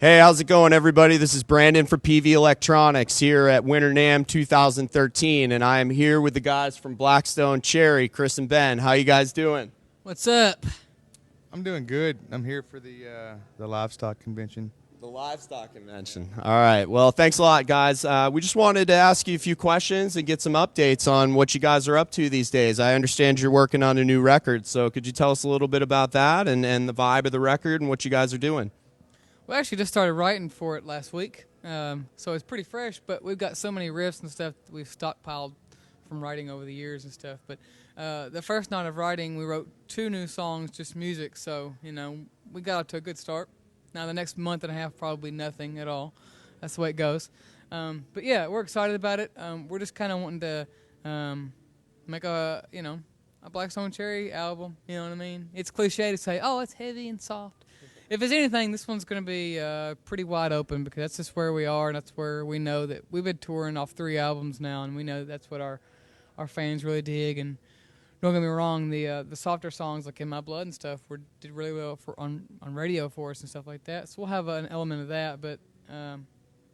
Hey, how's it going, everybody? This is Brandon for Peavey Electronics here at Winter NAMM 2013, and I am here with the guys from Blackstone Cherry, Chris and Ben. How you guys doing? What's up? I'm doing good. I'm here for the livestock convention. The livestock convention. All right. Well, thanks a lot, guys. We just wanted to ask you a few questions and get some updates on what you guys are up to these days. I understand you're working on a new record, so could you tell us a little bit about that and the vibe of the record and what you guys are doing? We actually just started writing for it last week, so it's pretty fresh, but we've got so many riffs and stuff that we've stockpiled from writing over the years and stuff. But the first night of writing, we wrote 2 new songs, just music, so, you know, we got up to a good start. Now the next month and a half, probably nothing at all. That's the way it goes. But yeah, we're excited about it. We're just kind of wanting to make a Blackstone Cherry album, you know what I mean? It's cliche to say, oh, it's heavy and soft. If it's anything, this one's going to be pretty wide open because that's just where we are, and that's where we know that we've been touring off 3 albums now, and we know that's what our fans really dig. And don't get me wrong, the softer songs like In My Blood and stuff did really well on radio for us and stuff like that. So we'll have an element of that, but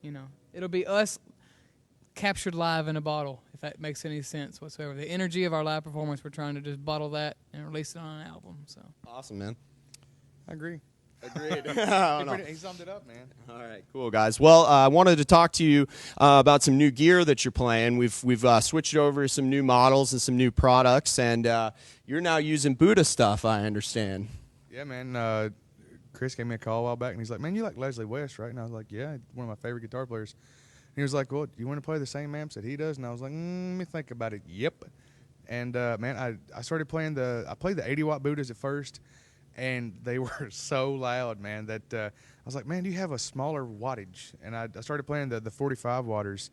it'll be us captured live in a bottle, if that makes any sense whatsoever. The energy of our live performance, we're trying to just bottle that and release it on an album. So awesome, man. I agree. Agreed. He summed it up, man. All right, cool, guys. Well, I wanted to talk to you about some new gear that you're playing. We've switched over to some new models and some new products, and you're now using Buddha stuff, I understand. Yeah, man. Chris gave me a call a while back, and he's like, man, you like Leslie West, right? And I was like, yeah, one of my favorite guitar players. And he was like, well, you want to play the same amps that he does? And I was like, let me think about it. Yep. And, man, I started playing I played the 80-watt Buddhas at first, and they were so loud, man, that I was like, man, do you have a smaller wattage? And I started playing the 45 watters,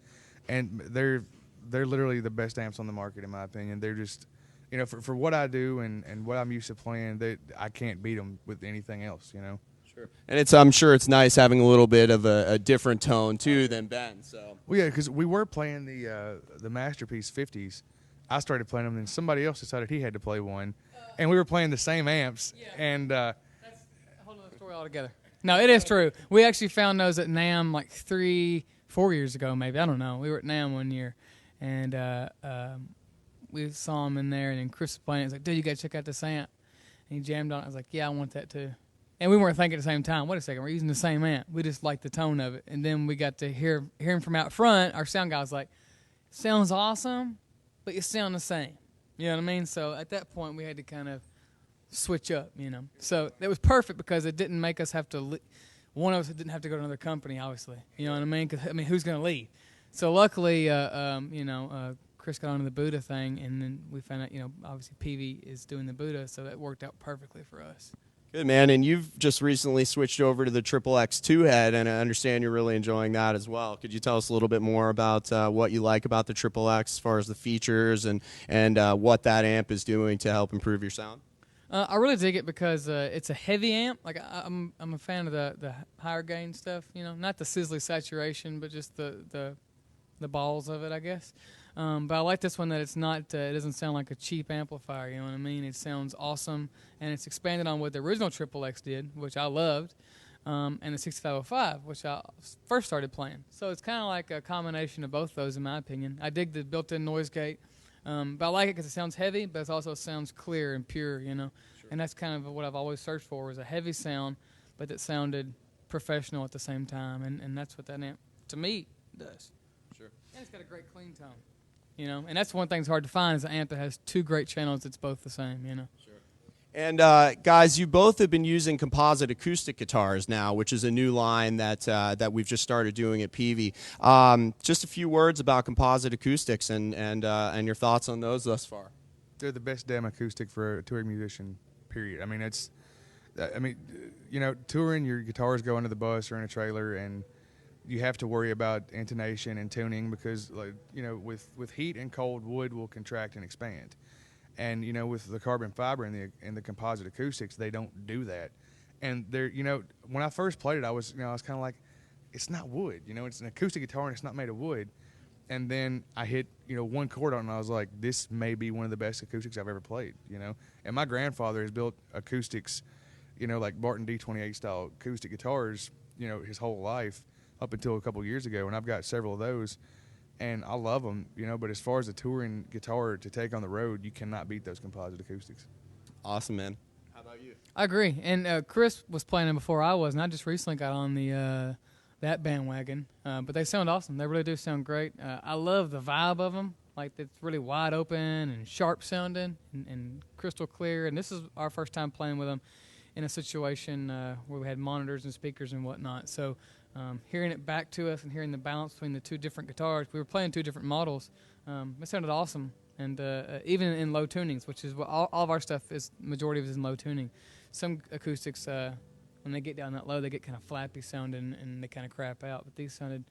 and they're literally the best amps on the market, in my opinion. They're just, you know, for what I do and what I'm used to playing, I can't beat them with anything else, you know. Sure. And I'm sure it's nice having a little bit of a different tone, too, than Ben. So. Well, yeah, because we were playing the Masterpiece 50s. I started playing them, and somebody else decided he had to play one. And we were playing the same amps, and that's a whole other story altogether. No, it is true. We actually found those at NAMM like 3-4 years ago, maybe. I don't know. We were at NAMM one year, and we saw them in there, and then Chris was playing. He was like, dude, you got to check out this amp. And he jammed on it. I was like, yeah, I want that too. And we weren't thinking at the same time, wait a second, we're using the same amp. We just liked the tone of it. And then we got to hear him from out front. Our sound guy was like, sounds awesome, but you sound the same. You know what I mean? So at that point, we had to kind of switch up, you know. So it was perfect because it didn't make us have to one of us didn't have to go to another company, obviously. You know what I mean? Because, I mean, who's going to leave? So luckily, Chris got onto the Buddha thing, and then we found out, you know, obviously Peavey is doing the Buddha, so that worked out perfectly for us. Good, man. And you've just recently switched over to the Triple X2 head, and I understand you're really enjoying that as well. Could you tell us a little bit more about what you like about the Triple X as far as the features and what that amp is doing to help improve your sound? I really dig it because it's a heavy amp. Like I'm a fan of the higher gain stuff. You know, not the sizzly saturation, but just the balls of it, I guess. But I like this one that it's not. It doesn't sound like a cheap amplifier. You know what I mean? It sounds awesome, and it's expanded on what the original Triple X did, which I loved, and the 6505, which I first started playing. So it's kind of like a combination of both those, in my opinion. I dig the built-in noise gate, but I like it because it sounds heavy, but it also sounds clear and pure. You know, sure. And that's kind of what I've always searched for: was a heavy sound, but that sounded professional at the same time, and that's what that amp, to me, does. Sure. And it's got a great clean tone. You know, and that's one thing that's hard to find is an amp that has 2 great channels that's both the same, you know. Sure. And, guys, you both have been using composite acoustic guitars now, which is a new line that we've just started doing at Peavey. Just a few words about composite acoustics and your thoughts on those thus far. They're the best damn acoustic for a touring musician, period. I mean, you know, touring, your guitars go under the bus or in a trailer, and you have to worry about intonation and tuning because, like, you know, with heat and cold, wood will contract and expand. And, you know, with the carbon fiber and the composite acoustics, they don't do that. And they're, you know, when I first played it, I was kind of like, it's not wood. You know, it's an acoustic guitar and it's not made of wood. And then I hit, you know, one chord on it, and I was like, this may be one of the best acoustics I've ever played, you know. And my grandfather has built acoustics, you know, like Barton D28 style acoustic guitars his whole life up until a couple years ago, and I've got several of those, and I love them, but as far as a touring guitar to take on the road, you cannot beat those Composite acoustics. Awesome, man. How about you? I agree. And Chris was playing them before I was, and I just recently got on the that bandwagon. But they sound awesome. They really do sound great. I love the vibe of them. Like, it's really wide open and sharp sounding and crystal clear. And this is our first time playing with them in a situation where we had monitors and speakers and whatnot. So hearing it back to us and hearing the balance between the two different guitars, we were playing two different models. It sounded awesome. And even in low tunings, which is what all of our stuff is, majority of it is in low tuning. Some acoustics, when they get down that low, they get kind of flappy sounding and they kind of crap out. But these sounded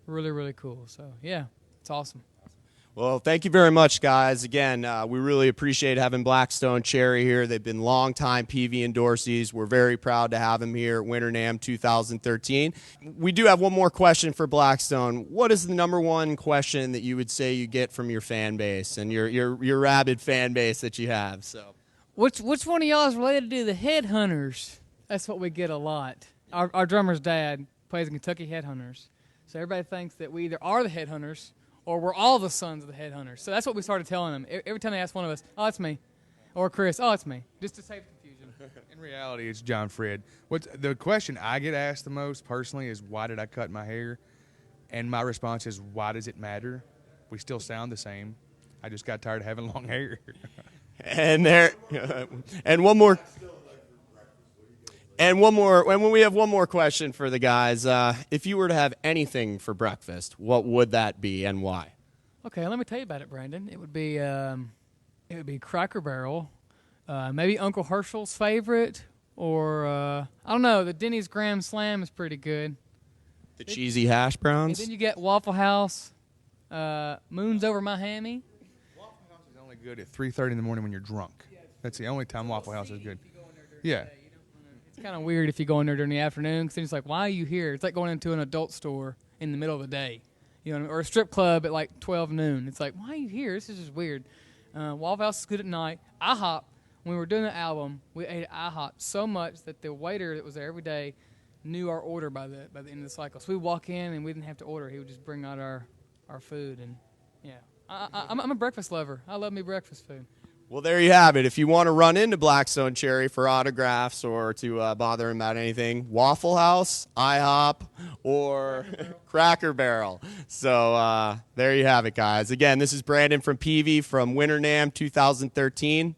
really, really cool. So, yeah, it's awesome. Well, thank you very much, guys. Again, we really appreciate having Blackstone Cherry here. They've been longtime Peavey endorsees. We're very proud to have them here at Winter NAMM 2013. We do have one more question for Blackstone. What is the number one question that you would say you get from your fan base and your rabid fan base that you have? So, which one of y'all is related to the Headhunters? That's what we get a lot. Our drummer's dad plays in Kentucky Headhunters, so everybody thinks that we either are the Headhunters or we're all the sons of the Headhunters. So that's what we started telling them. Every time they ask one of us, oh, it's me. Or Chris, oh, it's me. Just to save confusion. In reality, it's John Fred. The question I get asked the most personally is, why did I cut my hair? And my response is, why does it matter? We still sound the same. I just got tired of having long hair. And one more. And when we have one more question for the guys, if you were to have anything for breakfast, what would that be and why? Okay, let me tell you about it, Brandon. It would be Cracker Barrel, maybe Uncle Herschel's favorite, or I don't know. The Denny's Graham Slam is pretty good. The cheesy hash browns. And then you get Waffle House, Moon's Over My Hammy. Waffle House is only good at 3:30 in the morning when you're drunk. That's the only time Waffle House is good. Yeah. It's kind of weird if you go in there during the afternoon, because then it's like, why are you here? It's like going into an adult store in the middle of the day, or a strip club at like 12 noon. It's like, why are you here? This is just weird. Waffle House is good at night. IHOP, when we were doing the album, we ate at IHOP so much that the waiter that was there every day knew our order by the end of the cycle. So we walk in and we didn't have to order. He would just bring out our food. And yeah, I'm a breakfast lover. I love me breakfast food. Well, there you have it. If you want to run into Blackstone Cherry for autographs or to bother him about anything, Waffle House, IHOP, or Cracker Barrel. So there you have it, guys. Again, this is Brandon from Peavey from Winter NAMM 2013.